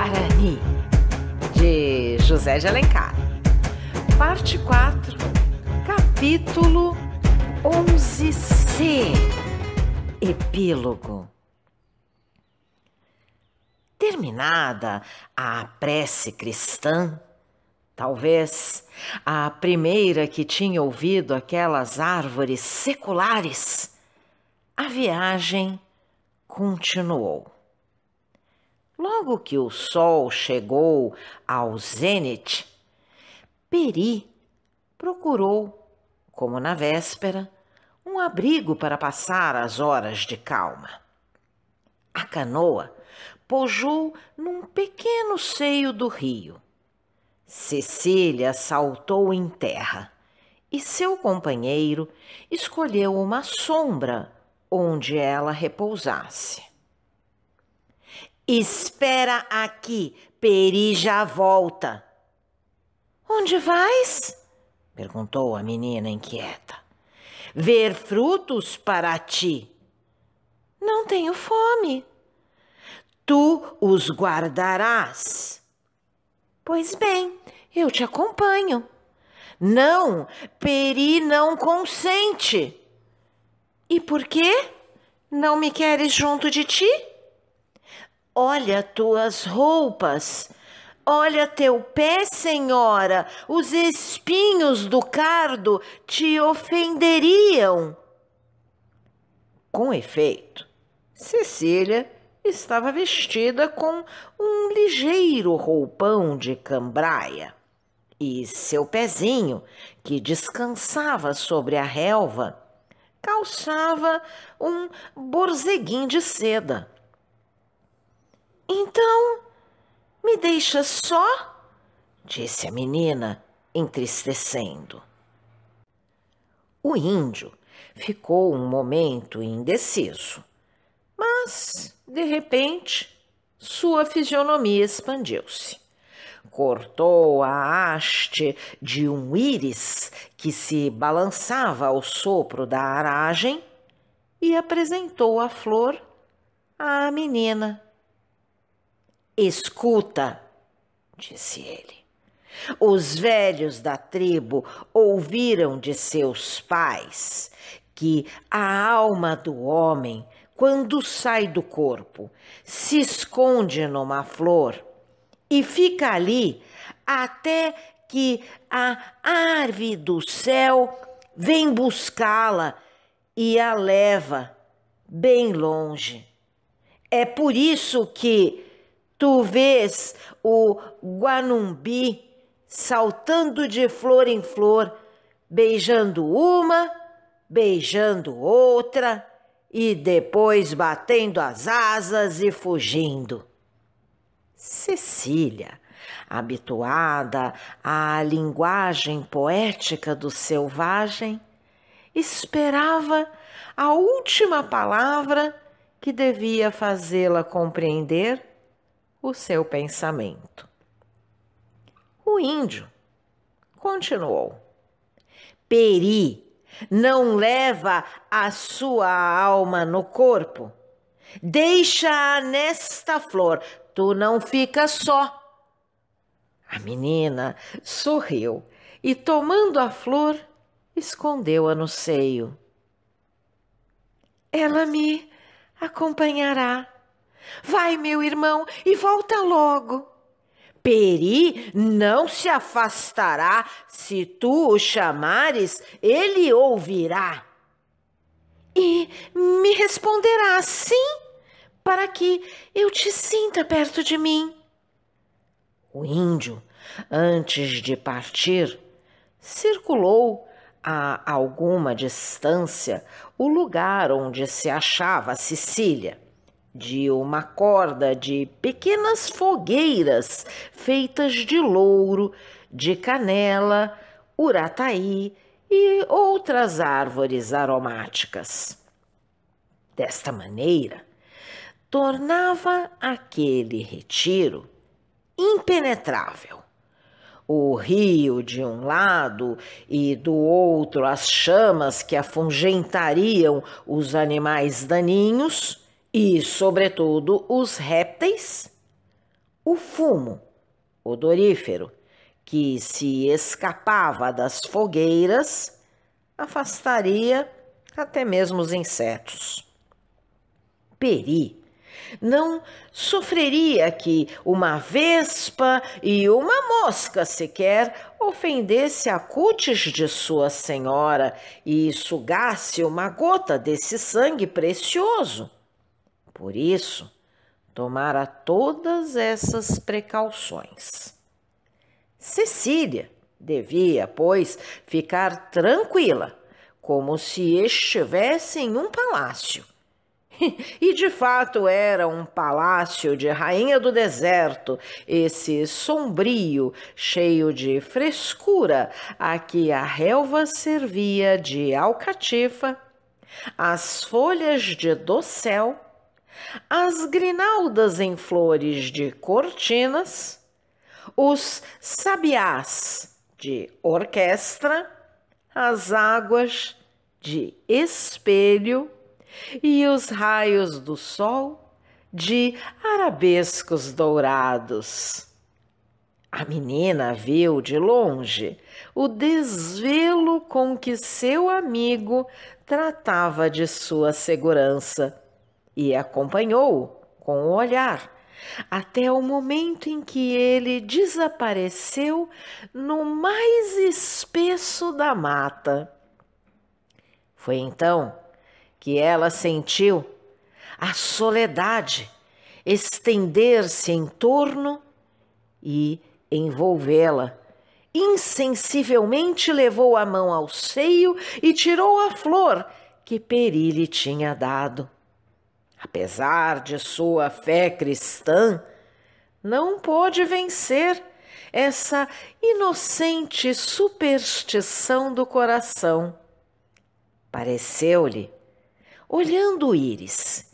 Guarani, de José de Alencar. Parte 4, capítulo 11c, Epílogo. Terminada a prece cristã, talvez a primeira que tinha ouvido aquelas árvores seculares, a viagem continuou. Logo que o sol chegou ao zênite, Peri procurou, como na véspera, um abrigo para passar as horas de calma. A canoa pojou num pequeno seio do rio. Cecília saltou em terra e seu companheiro escolheu uma sombra onde ela repousasse. "Espera aqui, Peri já volta." "Onde vais?" perguntou a menina inquieta. "Ver frutos para ti." "Não tenho fome." "Tu os guardarás." "Pois bem, eu te acompanho." "Não, Peri não consente." "E por quê? Não me queres junto de ti?" "Olha tuas roupas, olha teu pé, senhora, os espinhos do cardo te ofenderiam." Com efeito, Cecília estava vestida com um ligeiro roupão de cambraia e seu pezinho, que descansava sobre a relva, calçava um borzeguim de seda. "Então, me deixas só?" disse a menina, entristecendo. O índio ficou um momento indeciso, mas, de repente, sua fisionomia expandiu-se. Cortou a haste de um íris que se balançava ao sopro da aragem e apresentou a flor à menina. "Escuta", disse ele. "Os velhos da tribo ouviram de seus pais que a alma do homem, quando sai do corpo, se esconde numa flor e fica ali até que a ave do céu vem buscá-la e a leva bem longe. É por isso que tu vês o Guanumbi saltando de flor em flor, beijando uma, beijando outra e depois batendo as asas e fugindo." Cecília, habituada à linguagem poética do selvagem, esperava a última palavra que devia fazê-la compreender o seu pensamento. O índio continuou: "Peri não leva a sua alma no corpo. Deixa-a nesta flor, tu não ficas só." A menina sorriu e, tomando a flor, escondeu-a no seio. "Ela me acompanhará. Vai, meu irmão, e volta logo." "Peri não se afastará. Se tu o chamares, ele ouvirá." "E me responderá sim, para que eu te sinta perto de mim." O índio, antes de partir, circulou a alguma distância o lugar onde se achava Cecília. De uma corda de pequenas fogueiras feitas de louro, de canela, urataí e outras árvores aromáticas. Desta maneira, tornava aquele retiro impenetrável. O rio de um lado e do outro as chamas que afugentariam os animais daninhos e, sobretudo, os répteis. O fumo odorífero que se escapava das fogueiras afastaria até mesmo os insetos. Peri não sofreria que uma vespa e uma mosca sequer ofendesse a cútis de sua senhora e sugasse uma gota desse sangue precioso. Por isso, tomara todas essas precauções. Cecília devia, pois, ficar tranquila, como se estivesse em um palácio. E de fato era um palácio de rainha do deserto, esse sombrio, cheio de frescura, a que a relva servia de alcatifa, as folhas de dossel, as grinaldas em flores de cortinas, os sabiás de orquestra, as águas de espelho e os raios do sol de arabescos dourados. A menina viu de longe o desvelo com que seu amigo tratava de sua segurança e acompanhou-o com o olhar até o momento em que ele desapareceu no mais espesso da mata. Foi então que ela sentiu a soledade estender-se em torno e envolvê-la. Insensivelmente levou a mão ao seio e tirou a flor que Peri lhe tinha dado. Apesar de sua fé cristã, não pôde vencer essa inocente superstição do coração. Pareceu-lhe, olhando o íris,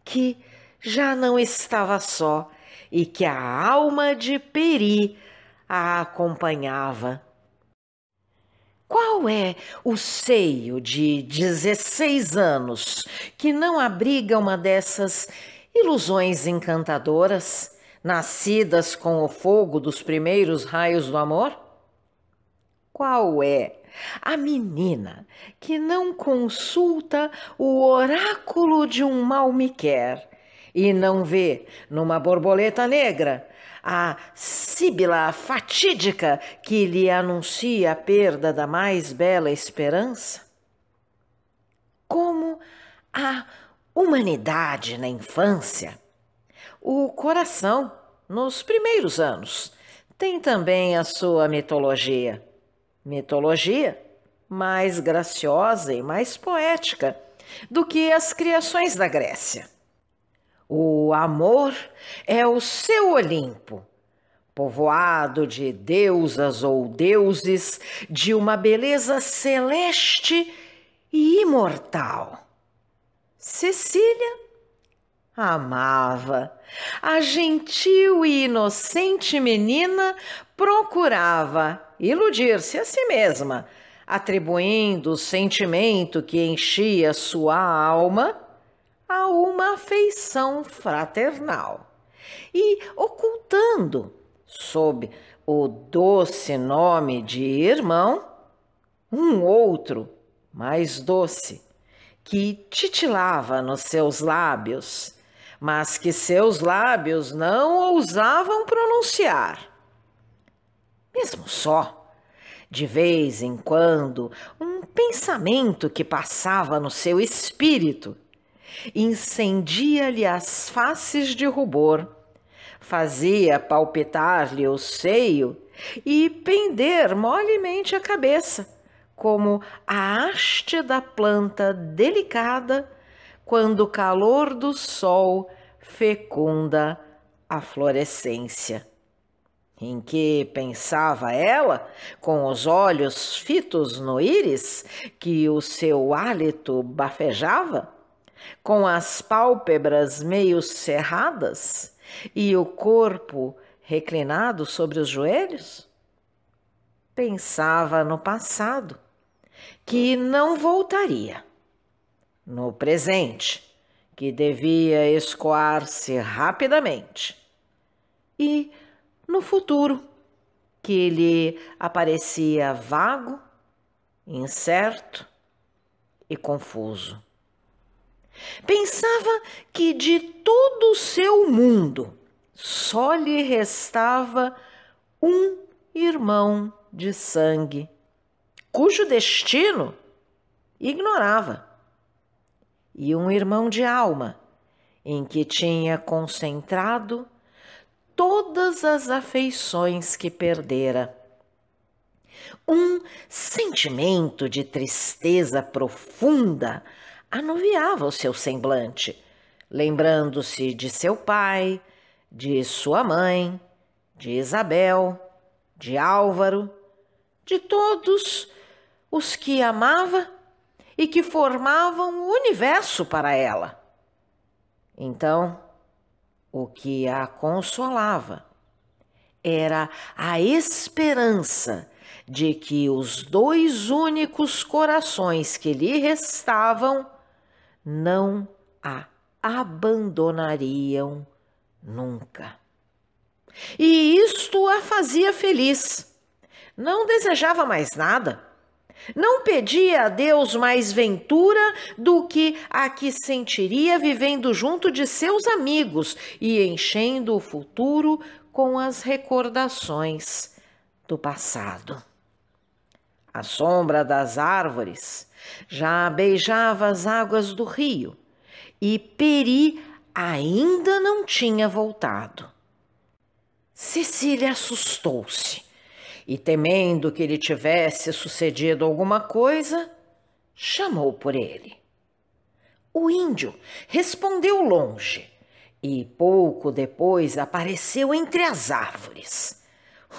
que já não estava só e que a alma de Peri a acompanhava. Qual é o seio de 16 anos que não abriga uma dessas ilusões encantadoras, nascidas com o fogo dos primeiros raios do amor? Qual é a menina que não consulta o oráculo de um mal-me-quer e não vê numa borboleta negra a síbila fatídica que lhe anuncia a perda da mais bela esperança? Como a humanidade na infância, o coração, nos primeiros anos, tem também a sua mitologia. Mitologia mais graciosa e mais poética do que as criações da Grécia. O amor é o seu Olimpo, povoado de deusas ou deuses de uma beleza celeste e imortal. Cecília amava. A gentil e inocente menina procurava iludir-se a si mesma, atribuindo o sentimento que enchia sua alma a uma afeição fraternal e ocultando, sob o doce nome de irmão, um outro mais doce, que titilava nos seus lábios, mas que seus lábios não ousavam pronunciar. Mesmo só, de vez em quando, um pensamento que passava no seu espírito incendia-lhe as faces de rubor, fazia palpitar-lhe o seio e pender molemente a cabeça, como a haste da planta delicada quando o calor do sol fecunda a florescência. Em que pensava ela, com os olhos fitos no íris, que o seu hálito bafejava, com as pálpebras meio cerradas e o corpo reclinado sobre os joelhos? Pensava no passado, que não voltaria, no presente, que devia escoar-se rapidamente, e no futuro, que lhe aparecia vago, incerto e confuso. Pensava que de todo o seu mundo só lhe restava um irmão de sangue, cujo destino ignorava, e um irmão de alma, em que tinha concentrado todas as afeições que perdera. Um sentimento de tristeza profunda anuviava o seu semblante, lembrando-se de seu pai, de sua mãe, de Isabel, de Álvaro, de todos os que amava e que formavam o universo para ela. Então, o que a consolava era a esperança de que os dois únicos corações que lhe restavam não a abandonariam nunca. E isto a fazia feliz. Não desejava mais nada. Não pedia a Deus mais ventura do que a que sentiria vivendo junto de seus amigos e enchendo o futuro com as recordações do passado. A sombra das árvores já beijava as águas do rio e Peri ainda não tinha voltado. Cecília assustou-se e, temendo que lhe tivesse sucedido alguma coisa, chamou por ele. O índio respondeu longe e pouco depois apareceu entre as árvores.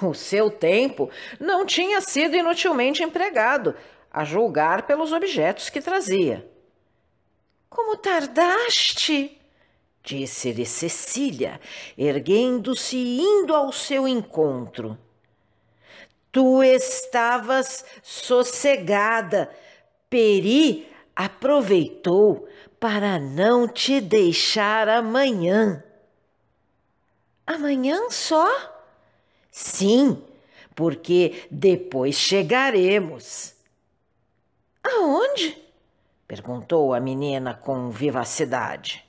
O seu tempo não tinha sido inutilmente empregado, a julgar pelos objetos que trazia. "Como tardaste?" disse-lhe Cecília, erguendo-se e indo ao seu encontro. "Tu estavas sossegada. Peri aproveitou para não te deixar amanhã." "Amanhã só?" "Sim, porque depois chegaremos." "Aonde?" perguntou a menina com vivacidade.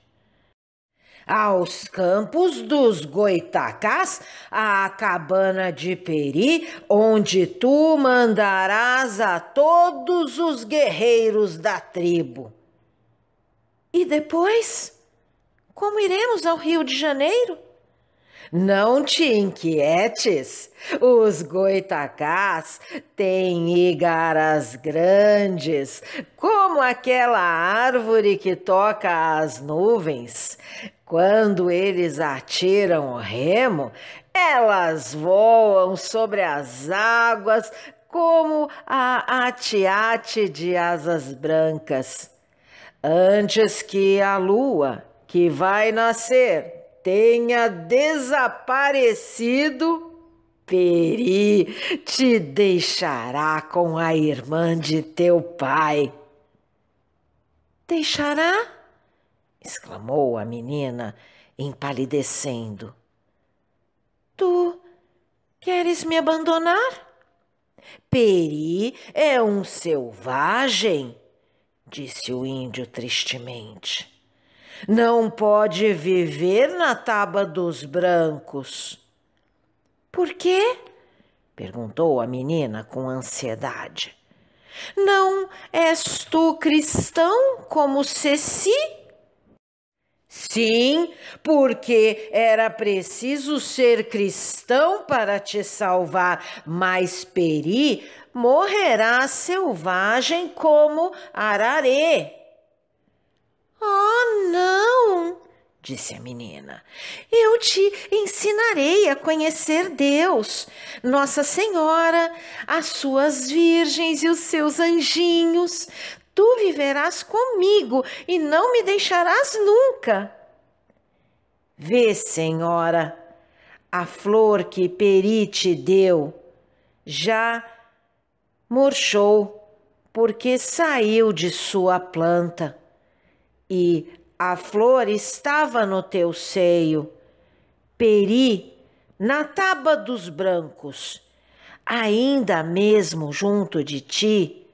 "Aos campos dos Goitacás, à cabana de Peri, onde tu mandarás a todos os guerreiros da tribo." "E depois? Como iremos ao Rio de Janeiro?" "Não te inquietes, os Goitacás têm igaras grandes, como aquela árvore que toca as nuvens. Quando eles atiram o remo, elas voam sobre as águas como a atiate de asas brancas. Antes que a lua, que vai nascer, tenha desaparecido, Peri te deixará com a irmã de teu pai." "Deixará?" exclamou a menina, empalidecendo. "Tu queres me abandonar?" "Peri é um selvagem", disse o índio tristemente. "Não pode viver na taba dos brancos." "Por quê?" perguntou a menina com ansiedade. "Não és tu cristão como Ceci?" "Sim, porque era preciso ser cristão para te salvar, mas Peri morrerá selvagem como Ararê." "Oh, não!" disse a menina. "Eu te ensinarei a conhecer Deus, Nossa Senhora, as suas virgens e os seus anjinhos. Tu viverás comigo e não me deixarás nunca." "Vê, senhora, a flor que Peri te deu já murchou porque saiu de sua planta. E a flor estava no teu seio. Peri na taba dos brancos, ainda mesmo junto de ti,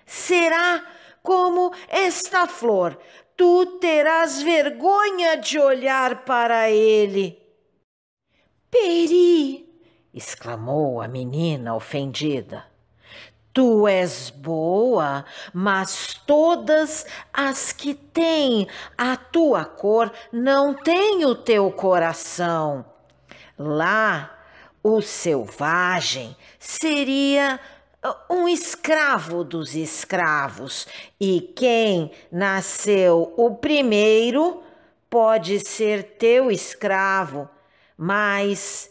será como esta flor, tu terás vergonha de olhar para ele. Peri, exclamou a menina ofendida, tu és boa, mas todas as que têm a tua cor não têm o teu coração. Lá, o selvagem seria um escravo dos escravos, e quem nasceu o primeiro pode ser teu escravo, mas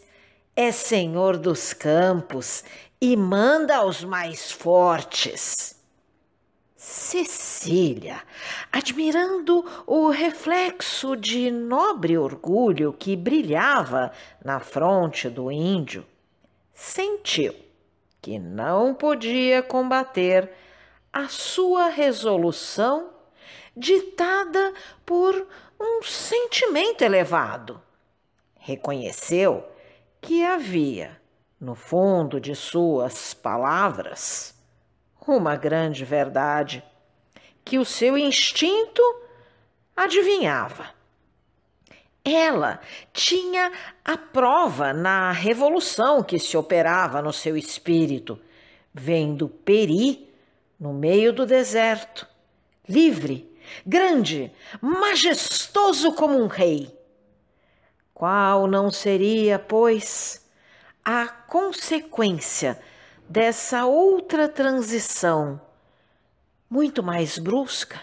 é senhor dos campos e manda aos mais fortes. Cecília, admirando o reflexo de nobre orgulho que brilhava na fronte do índio, sentiu que não podia combater a sua resolução ditada por um sentimento elevado. Reconheceu que havia, no fundo de suas palavras, uma grande verdade que o seu instinto adivinhava. Ela tinha a prova na revolução que se operava no seu espírito, vendo Peri no meio do deserto, livre, grande, majestoso como um rei. Qual não seria, pois, a consequência dessa outra transição, muito mais brusca?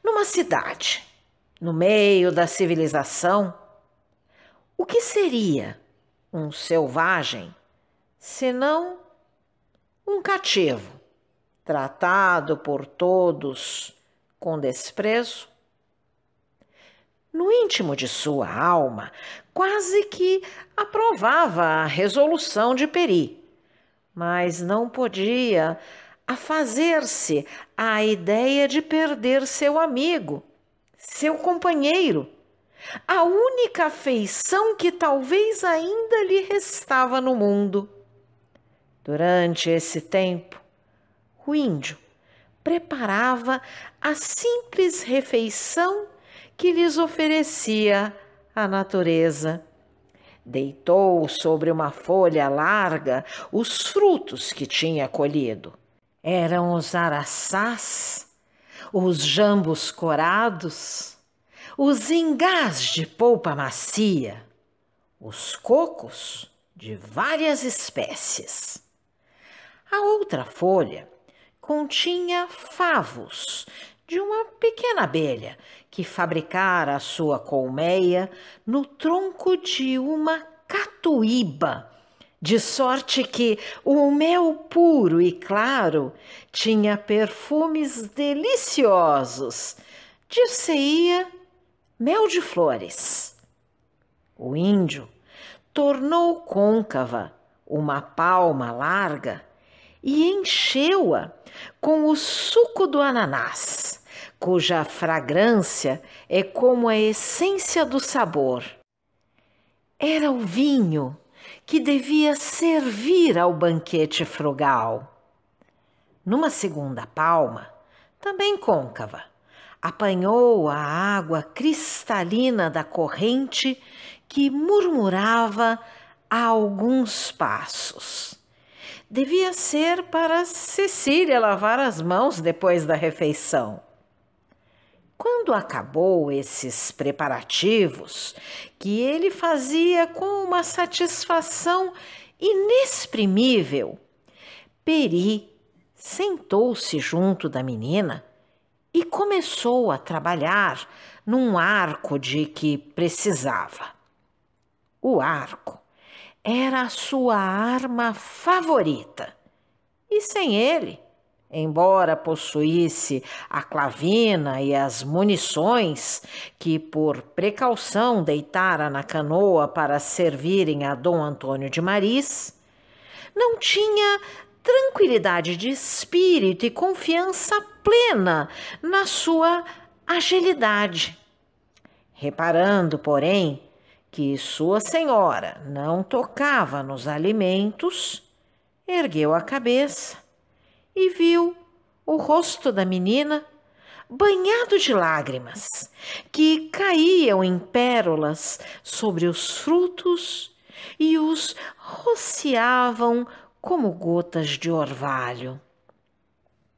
Numa cidade, no meio da civilização, o que seria um selvagem, senão um cativo, tratado por todos com desprezo? No íntimo de sua alma, quase que aprovava a resolução de Peri, mas não podia afazer-se à ideia de perder seu amigo, seu companheiro, a única afeição que talvez ainda lhe restava no mundo. Durante esse tempo, o índio preparava a simples refeição que lhes oferecia a natureza. Deitou sobre uma folha larga os frutos que tinha colhido. Eram os araçás, os jambos corados, os ingás de polpa macia, os cocos de várias espécies. A outra folha continha favos de uma pequena abelha que fabricara a sua colmeia no tronco de uma catuíba, de sorte que o mel puro e claro tinha perfumes deliciosos, dir-se-ia mel de flores. O índio tornou côncava uma palma larga e encheu-a com o suco do ananás, cuja fragrância é como a essência do sabor. Era o vinho que devia servir ao banquete frugal. Numa segunda palma, também côncava, apanhou a água cristalina da corrente que murmurava a alguns passos. Devia ser para Cecília lavar as mãos depois da refeição. Quando acabou esses preparativos, que ele fazia com uma satisfação inexprimível, Peri sentou-se junto da menina e começou a trabalhar num arco de que precisava. O arco era a sua arma favorita, e sem ele, embora possuísse a clavina e as munições que por precaução deitara na canoa para servirem a Dom Antônio de Maris, não tinha tranquilidade de espírito e confiança plena na sua agilidade. Reparando, porém, que sua senhora não tocava nos alimentos, ergueu a cabeça e viu o rosto da menina banhado de lágrimas que caíam em pérolas sobre os frutos e os rociavam como gotas de orvalho.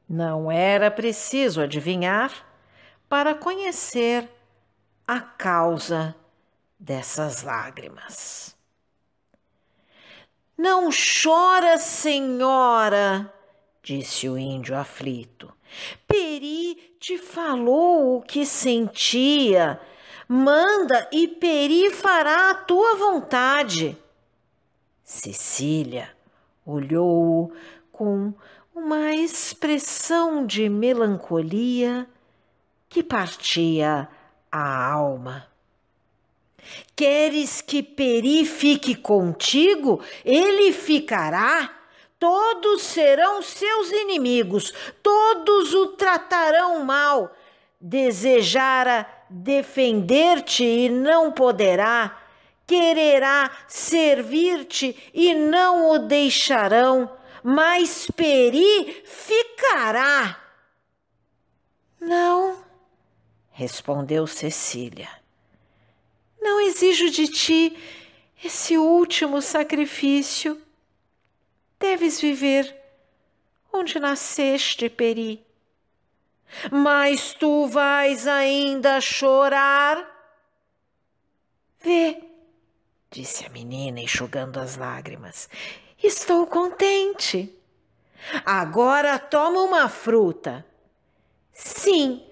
Não era preciso adivinhar para conhecer a causa dessas lágrimas. "Não chora, senhora", disse o índio aflito. "Peri te falou o que sentia. Manda e Peri fará a tua vontade." Cecília olhou-o com uma expressão de melancolia que partia a alma. "Queres que Peri fique contigo? Ele ficará. Todos serão seus inimigos, todos o tratarão mal. Desejara defender-te e não poderá. Quererá servir-te e não o deixarão, mas Peri ficará." "Não", respondeu Cecília. "Não exijo de ti esse último sacrifício. Deves viver onde nasceste, Peri." "Mas tu vais ainda chorar?" "Vê", disse a menina, enxugando as lágrimas. "Estou contente." "Agora toma uma fruta." "Sim,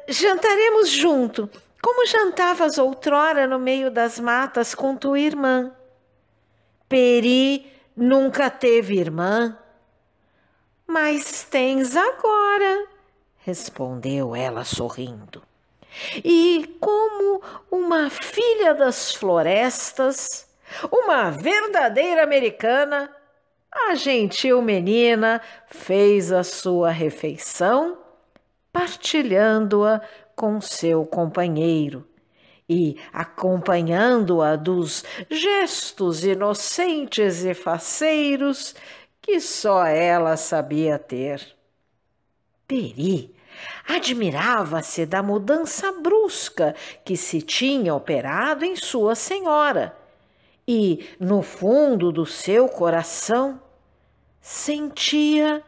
jantaremos junto, como jantavas outrora no meio das matas com tua irmã." "Peri nunca teve irmã." "Mas tens agora", respondeu ela sorrindo. "E como uma filha das florestas, uma verdadeira americana, a gentil menina fez a sua refeição, partilhando-a com seu companheiro e acompanhando-a dos gestos inocentes e faceiros que só ela sabia ter. Peri admirava-se da mudança brusca que se tinha operado em sua senhora e, no fundo do seu coração, sentia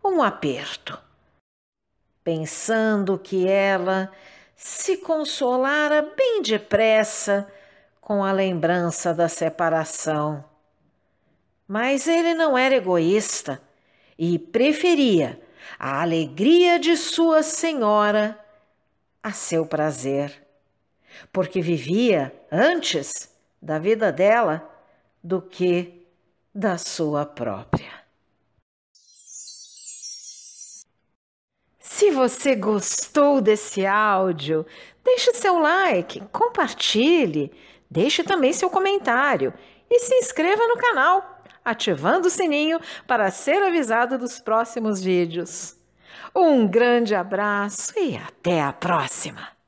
um aperto, pensando que ela se consolara bem depressa com a lembrança da separação. Mas ele não era egoísta e preferia a alegria de sua senhora a seu prazer, porque vivia antes da vida dela do que da sua própria. Se você gostou desse áudio, deixe seu like, compartilhe, deixe também seu comentário e se inscreva no canal, ativando o sininho para ser avisado dos próximos vídeos. Um grande abraço e até a próxima!